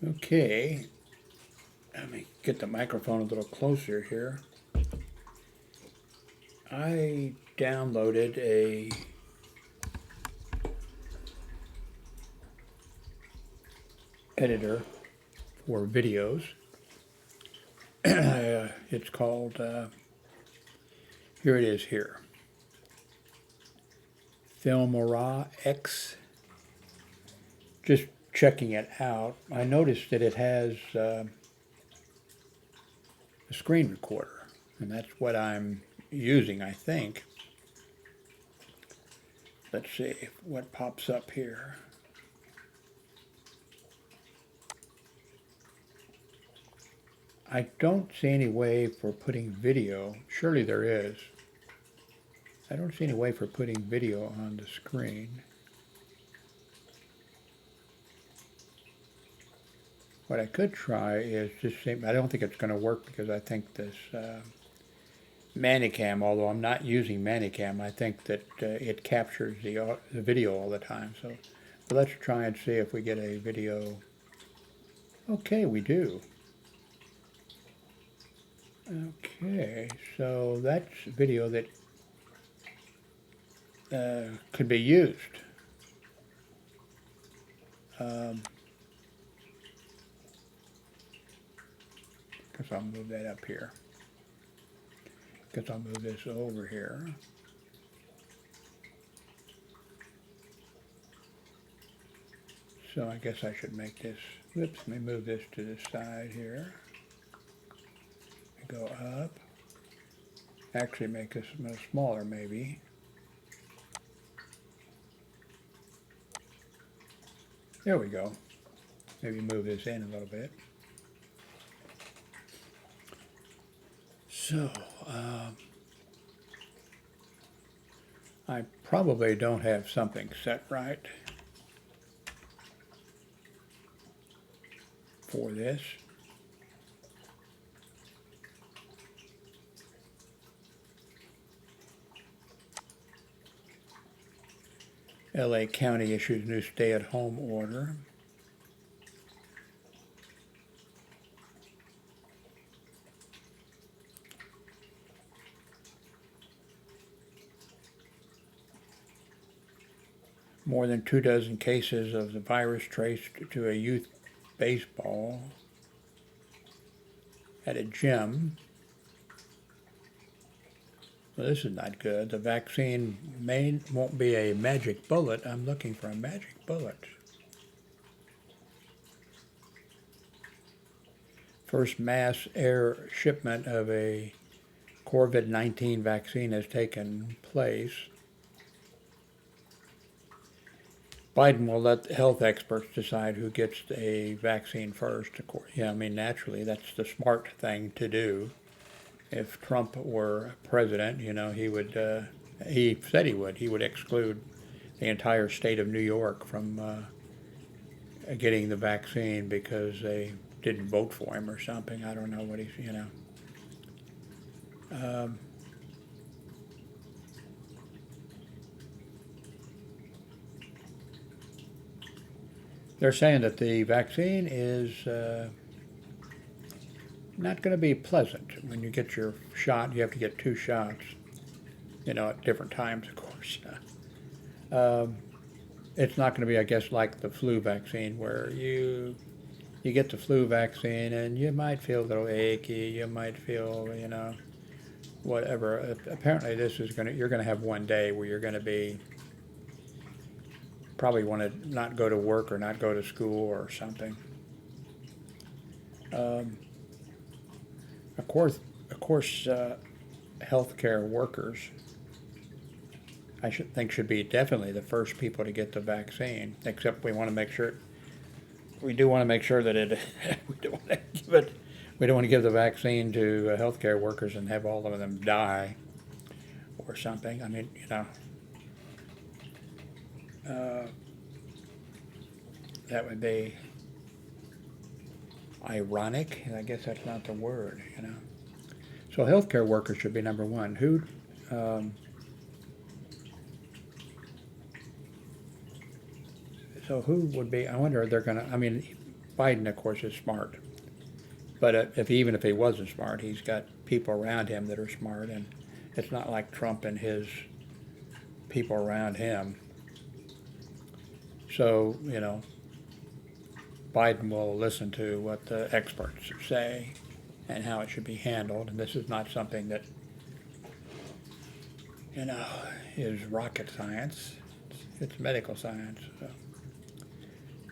Okay, let me get the microphone a little closer here. I downloaded a editor for videos. It's called, here it is here, Filmora X. Just checking it out, I noticed that it has a screen recorder, and that's what I'm using, I think. Let's see what pops up here. I don't see any way for putting video. Surely there is. I don't see any way for putting video on the screen. What I could try is just say, I don't think it's going to work because I think this Manicam, although I'm not using Manicam, I think that it captures the video all the time. So let's try and see if we get a video. Okay, we do. Okay, so that's video that could be used. Guess I'll move that up here. Guess I'll move this over here. So I guess I should make this, whoops, let me move this to the side here. Go up. Actually make this a little smaller maybe. There we go. Maybe move this in a little bit. So, I probably don't have something set right for this. LA County issues new stay-at-home order. More than 24 cases of the virus traced to a youth baseball at a gym. Well, this is not good. The vaccine won't be a magic bullet. I'm looking for a magic bullet. First mass air shipment of a COVID-19 vaccine has taken place. Biden will let the health experts decide who gets a vaccine first. Of course, yeah, I mean, naturally, that's the smart thing to do. If Trump were president, you know, he would, he said he would exclude the entire state of New York from getting the vaccine because they didn't vote for him or something. I don't know what he's, you know. They're saying that the vaccine is not going to be pleasant. When you get your shot, you have to get 2 shots, you know, at different times, of course. It's not going to be, I guess, like the flu vaccine where you get the flu vaccine and you might feel a little achy, you might feel, you know, whatever. Apparently this is you're going to have one day where you're going to be, probably want to not go to work or not go to school or something. Of course, healthcare workers, I should be definitely the first people to get the vaccine. Except we want to make sure, we do want to make sure that it, we don't want to give it, we don't want to give the vaccine to healthcare workers and have all of them die or something. I mean, you know, that would be ironic. I guess that's not the word, you know. So healthcare workers should be number one. So who would be? I wonder if they're going to. I mean, Biden, of course, is smart. But even if he wasn't smart, he's got people around him that are smart, and it's not like Trump and his people around him. So, Biden will listen to what the experts say and how it should be handled. And this is not something that, is rocket science. It's medical science.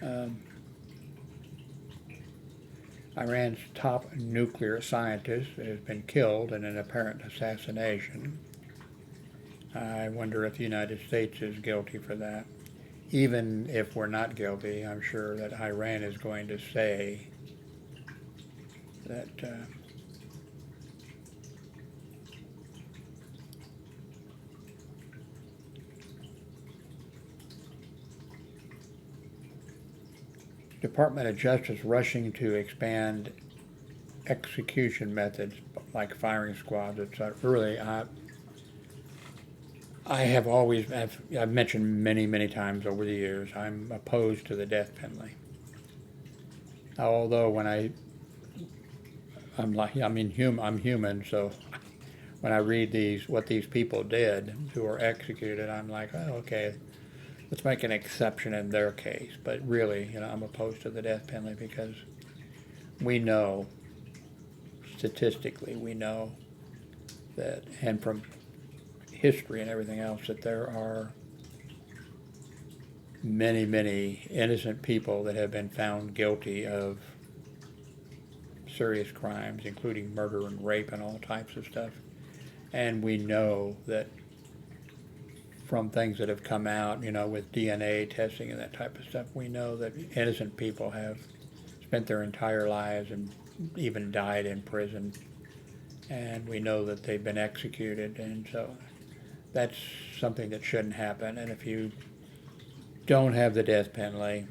So. Iran's top nuclear scientist has been killed in an apparent assassination. I wonder if the United States is guilty for that. Even if we're not guilty, I'm sure that Iran is going to say that Department of Justice rushing to expand execution methods like firing squads. It's really, I have always, I've mentioned many times over the years, I'm opposed to the death penalty. Although when I'm human, so when I read what these people did who were executed, I'm like, oh, okay, let's make an exception in their case. But really, I'm opposed to the death penalty because we know, statistically, we know that, and from history and everything else, that there are many innocent people that have been found guilty of serious crimes, including murder and rape and all types of stuff. And we know that from things that have come out, with DNA testing and that type of stuff, we know that innocent people have spent their entire lives and even died in prison. And we know that they've been executed. And so that's something that shouldn't happen. And if you don't have the death penalty,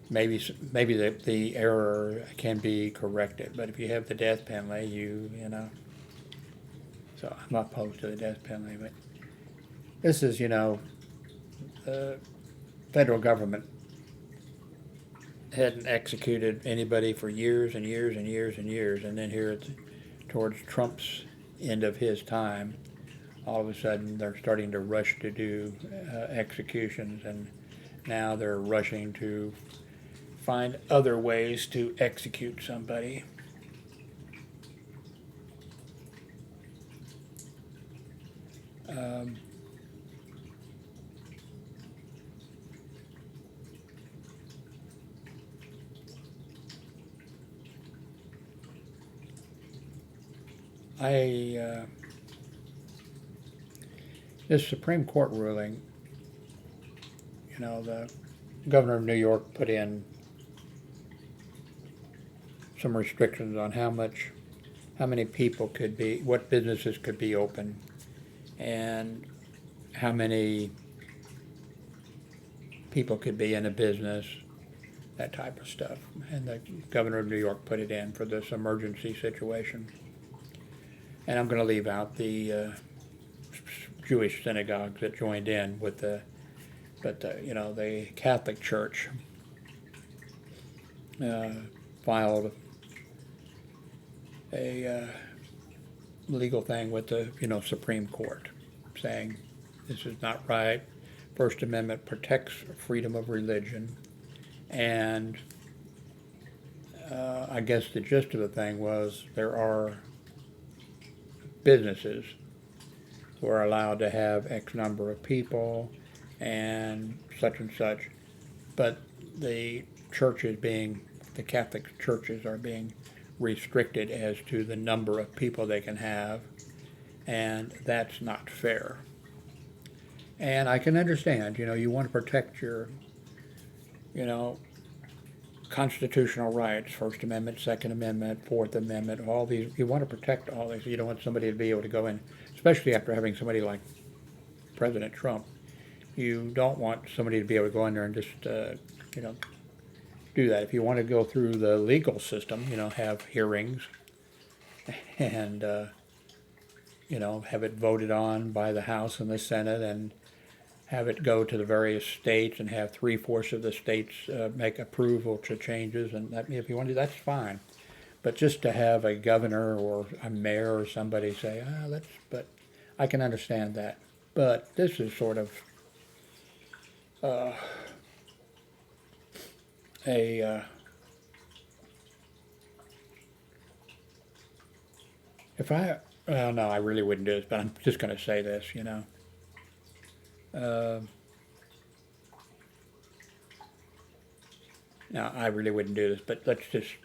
maybe the error can be corrected. But if you have the death penalty, so I'm not opposed to the death penalty. But this is, the federal government hadn't executed anybody for years and years and years and years, and then here towards Trump's end of his time, all of a sudden they're starting to rush to do executions, and now they're rushing to find other ways to execute somebody. This Supreme Court ruling, the governor of New York put in some restrictions on how many people could be, what businesses could be open, and how many people could be in a business, that type of stuff. And the governor of New York put it in for this emergency situation. And I'm going to leave out the Jewish synagogues that joined in with the Catholic Church filed a legal thing with the Supreme Court, saying this is not right. First Amendment protects freedom of religion, and I guess the gist of the thing was there are businesses who are allowed to have X number of people and such, but the Catholic churches are being restricted as to the number of people they can have, and that's not fair. And I can understand, you want to protect your, constitutional rights, First Amendment, Second Amendment, Fourth Amendment, all these, you want to protect all these. You don't want somebody to be able to go in, especially after having somebody like President Trump. You don't want somebody to be able to go in there and just, do that. If you want to go through the legal system, have hearings and, have it voted on by the House and the Senate and have it go to the various states and have 3/4 of the states make approval to changes, and that, if you want to, that's fine. But just to have a governor or a mayor or somebody say, but I can understand that. But this is sort of a if I well no, I really wouldn't do this, but I'm just going to say this, no, I really wouldn't do this, but let's just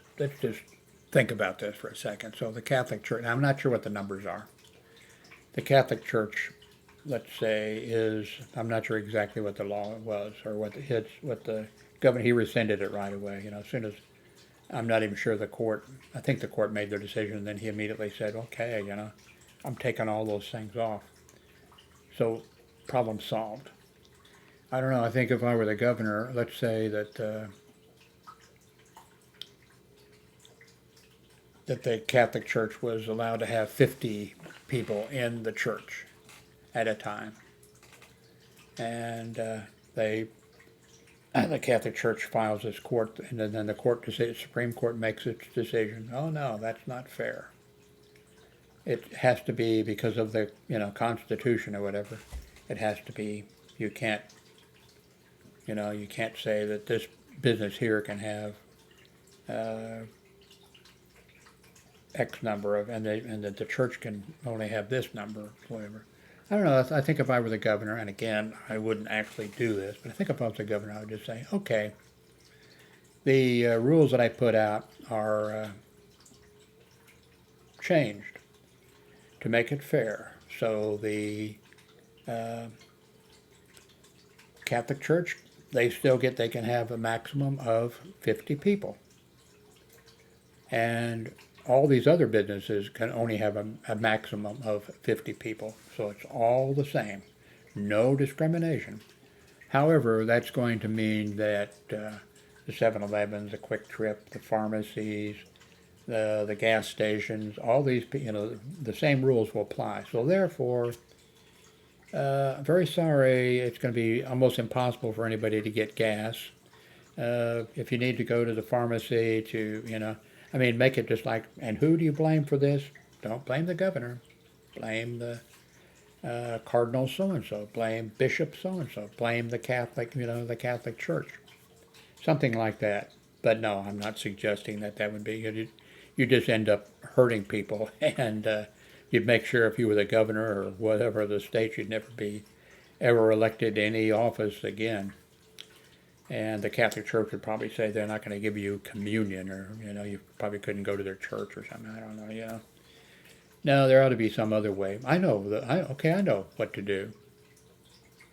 think about this for a second. So the Catholic Church, now I'm not sure what the numbers are. The Catholic Church, let's say, I'm not sure exactly what the law was or what the governor, he rescinded it right away. As soon as, I'm not even sure I think the court made their decision, and then he immediately said, okay, I'm taking all those things off. So, problem solved. I don't know, I think if I were the governor, let's say that the Catholic Church was allowed to have 50 people in the church at a time. And the Catholic Church files this court, and then the Supreme Court makes its decision. Oh no, that's not fair. It has to be because of the Constitution or whatever. It has to be. You can't say that this business here can have X number of, and that the church can only have this number, whatever. I don't know. I think if I were the governor, and again, I wouldn't actually do this, but I think if I was the governor, I would just say, okay, the rules that I put out are changed to make it fair. So the Catholic Church, they can have a maximum of 50 people. And all these other businesses can only have a maximum of 50 people. So it's all the same. No discrimination. However, that's going to mean that the 7-Elevens, the Quick Trip, the pharmacies, the gas stations, all these, the same rules will apply. So therefore, very sorry, it's going to be almost impossible for anybody to get gas. If you need to go to the pharmacy to, make it just like, and who do you blame for this? Don't blame the governor. Blame the Cardinal so-and-so. Blame Bishop so-and-so. Blame the Catholic, the Catholic Church. Something like that. But no, I'm not suggesting that would be, you just end up hurting people. And you'd make sure if you were the governor or whatever of the state, you'd never be ever elected to any office again. And the Catholic Church would probably say they're not going to give you communion, or, you probably couldn't go to their church or something. I don't know, No, there ought to be some other way. I know what to do.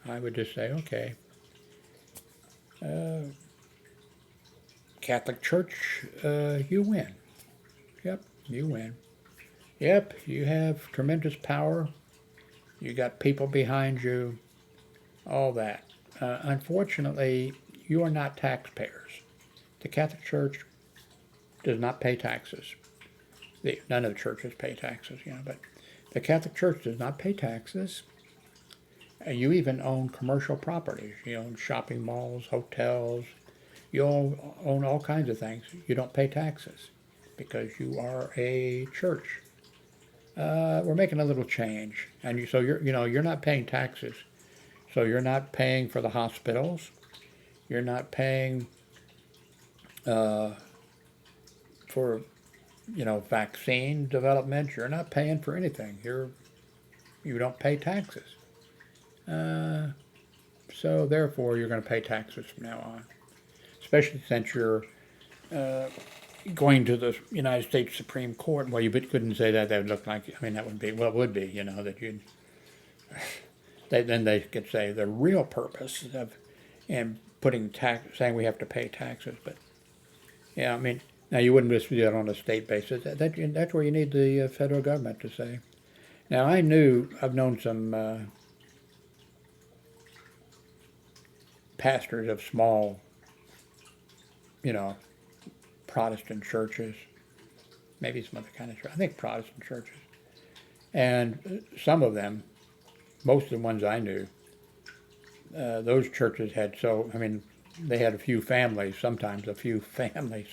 I would just say, okay, Catholic Church, you win. Yep, you win. Yep, you have tremendous power. You got people behind you, all that. Unfortunately, you are not taxpayers. The Catholic Church does not pay taxes. None of the churches pay taxes, but the Catholic Church does not pay taxes. You even own commercial properties. You own shopping malls, hotels. You own all kinds of things. You don't pay taxes because you are a church. We're making a little change, and you're not paying taxes. So you're not paying for the hospitals. You're not paying for, vaccine development. You're not paying for anything. You don't pay taxes. So therefore, you're going to pay taxes from now on, especially since you're going to the United States Supreme Court. Well, you couldn't say that. That would look like, that would be, well, it would be, that you'd. Then they could say the real purpose of saying we have to pay taxes. But yeah, now you wouldn't just do that on a state basis. That's where you need the federal government to say. Now I've known some pastors of small, Protestant churches, maybe some other kind of church. I think Protestant churches, and some of them. Most of the ones I knew, those churches had they had a few families, sometimes a few families,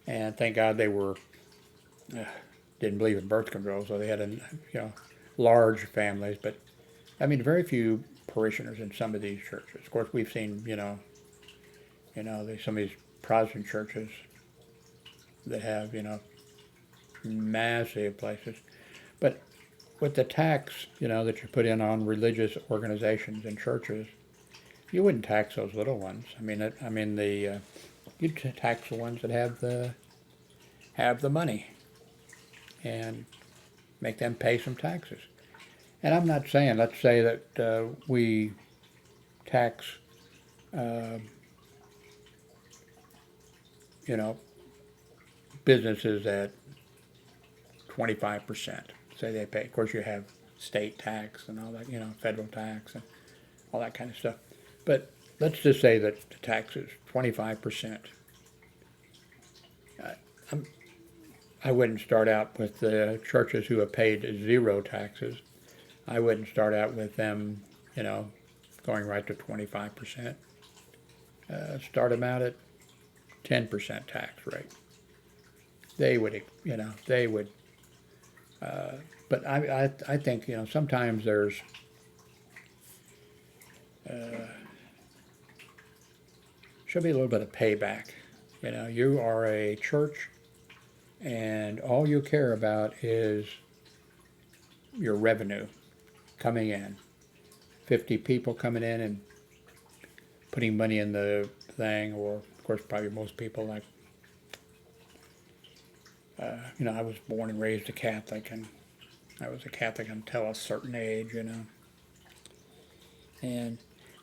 and thank God they were didn't believe in birth control, so they had large families. But I mean, very few parishioners in some of these churches. Of course, we've seen some of these Protestant churches that have massive places, but with the tax that you put in on religious organizations and churches, you wouldn't tax those little ones. You'd tax the ones that have the money and make them pay some taxes. And I'm not saying, let's say that we tax, uh, you know, businesses at 25%. Say they pay. Of course, you have state tax and all that, federal tax and all that kind of stuff. But let's just say that the tax is 25%. I wouldn't start out with the churches who have paid zero taxes. I wouldn't start out with them, going right to 25%. Start them out at 10% tax rate. They would, but I think, sometimes there's, should be a little bit of payback. You are a church and all you care about is your revenue coming in. 50 people coming in and putting money in the thing, or of course probably most people like, I was born and raised a Catholic, and I was a Catholic until a certain age, And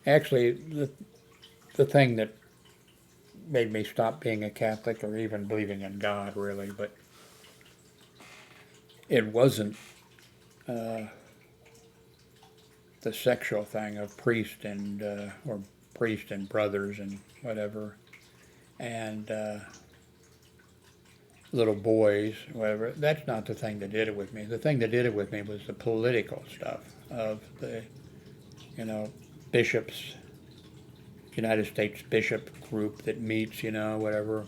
actually, the thing that made me stop being a Catholic or even believing in God, really, but it wasn't the sexual thing of priest and or priest and brothers and whatever, and little boys, whatever. That's not the thing that did it with me. The thing that did it with me was the political stuff of the, bishops, United States bishop group that meets, whatever.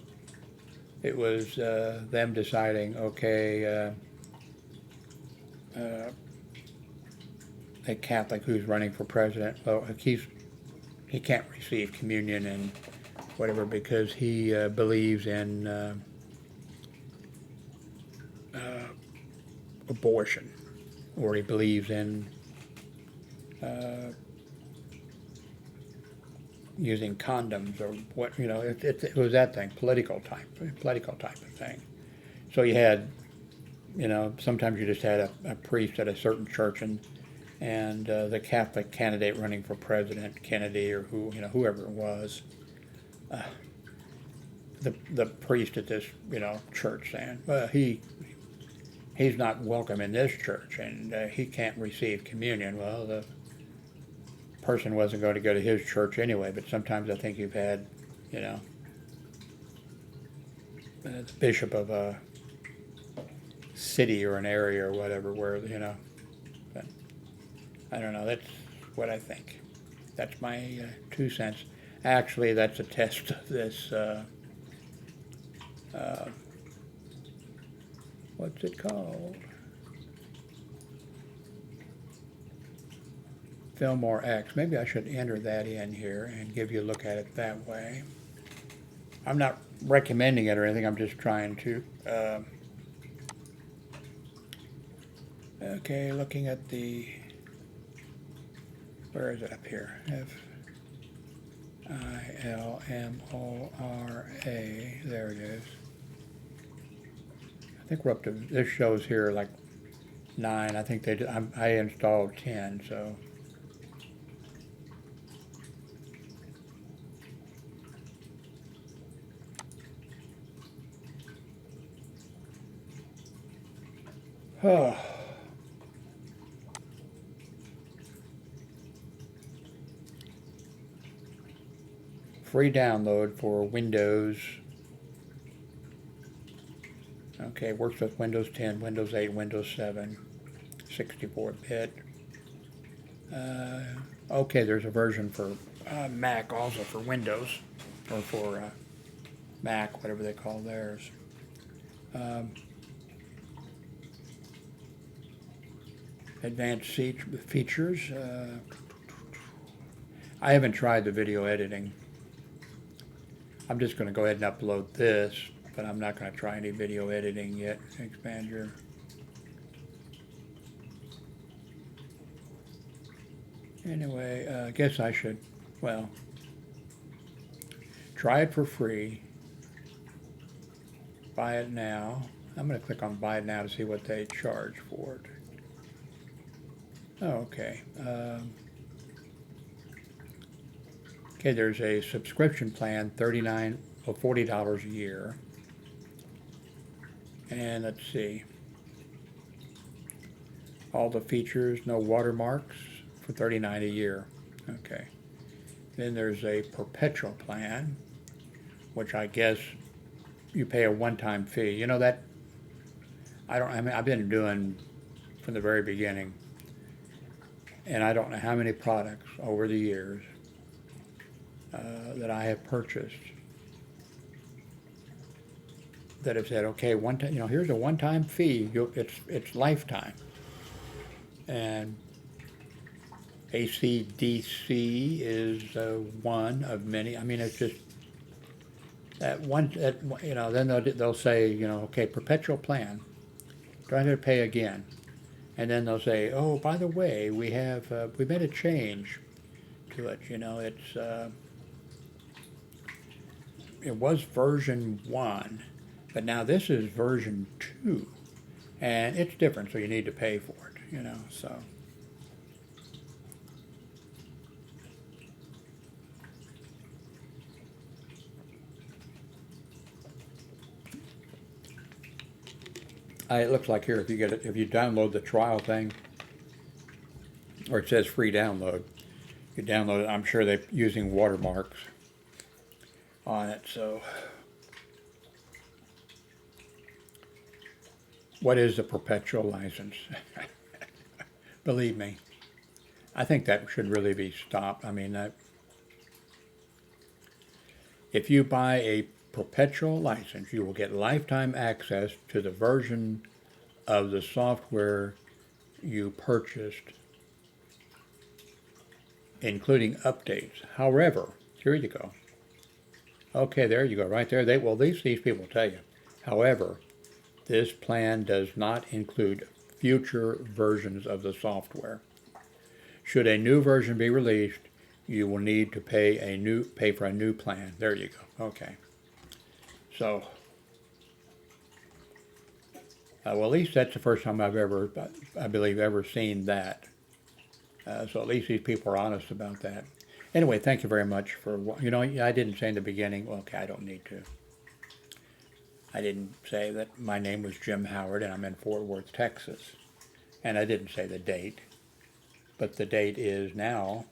It was them deciding, okay, a Catholic who's running for president, well, he can't receive communion and whatever because he believes in abortion, or he believes in using condoms, or what, it was that thing, political type of thing. So you had, sometimes you just had a priest at a certain church, and the Catholic candidate running for president, Kennedy or whoever it was, the priest at this church saying, well, he's not welcome in this church, and he can't receive communion. Well, the person wasn't going to go to his church anyway, but sometimes I think you've had, the bishop of a city or an area or whatever where, but I don't know, that's what I think. That's my 2 cents. Actually, that's a test of this, what's it called? Filmora X. Maybe I should enter that in here and give you a look at it that way. I'm not recommending it or anything. I'm just trying to. Okay, looking at the. Where is it up here? Filmora. There it is. I think we're up to. This shows here like 9. I think I installed 10. So. Oh. Free download for Windows. Okay, works with Windows 10, Windows 8, Windows 7, 64-bit. Okay, there's a version for Mac, also for Windows, or for Mac, whatever they call theirs. Advanced features. I haven't tried the video editing. I'm just going to go ahead and upload this, but I'm not going to try any video editing yet. Expand your... Anyway, I guess I should, well, try it for free. Buy it now. I'm going to click on buy it now to see what they charge for it. Oh, okay. Okay, there's a subscription plan, $40 a year. And let's see. All the features, no watermarks, for $39 a year. Okay. Then there's a perpetual plan, which I guess you pay a one-time fee. You know that, I mean, I've been doing from the very beginning, and I don't know how many products over the years that I have purchased that have said, okay, one time, you know, here's a one-time fee. It's lifetime. And ACDC is one of many. I mean, it's just that one. That, you know, then they'll say, you know, okay, perpetual plan. Do I have to pay again? And then they'll say, oh, by the way, we made a change to it. You know, it was version 1, but now this is version 2, and it's different, so you need to pay for it. You know, so. It looks like here, if you download the trial thing, or it says free download, you download it. I'm sure they're using watermarks on it. So, what is the perpetual license? Believe me, I think that should really be stopped. I mean, if you buy a perpetual license, you will get lifetime access to the version of the software you purchased, including updates. However, here you go. Okay, there you go, right there. These people tell you. However, this plan does not include future versions of the software. Should a new version be released, you will need to pay for a new plan. There you go. Okay. So, well, at least that's the first time I've ever, I believe, ever seen that. So at least these people are honest about that. Anyway, thank you very much for, you know, I didn't say in the beginning, well, okay, I don't need to. I didn't say that my name was Jim Howard and I'm in Fort Worth, Texas. And I didn't say the date, but the date is now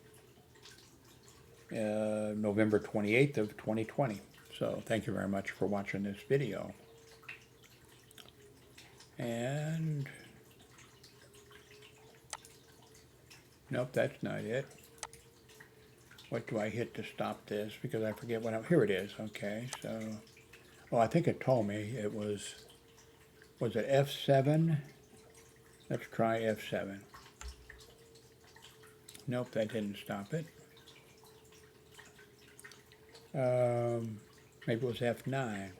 November 28th of 2020. So thank you very much for watching this video. And nope, that's not it. What do I hit to stop this? Because I forget here it is. Okay, so, well, I think it told me it was it F7? Let's try F7. Nope, that didn't stop it. Maybe it was F9.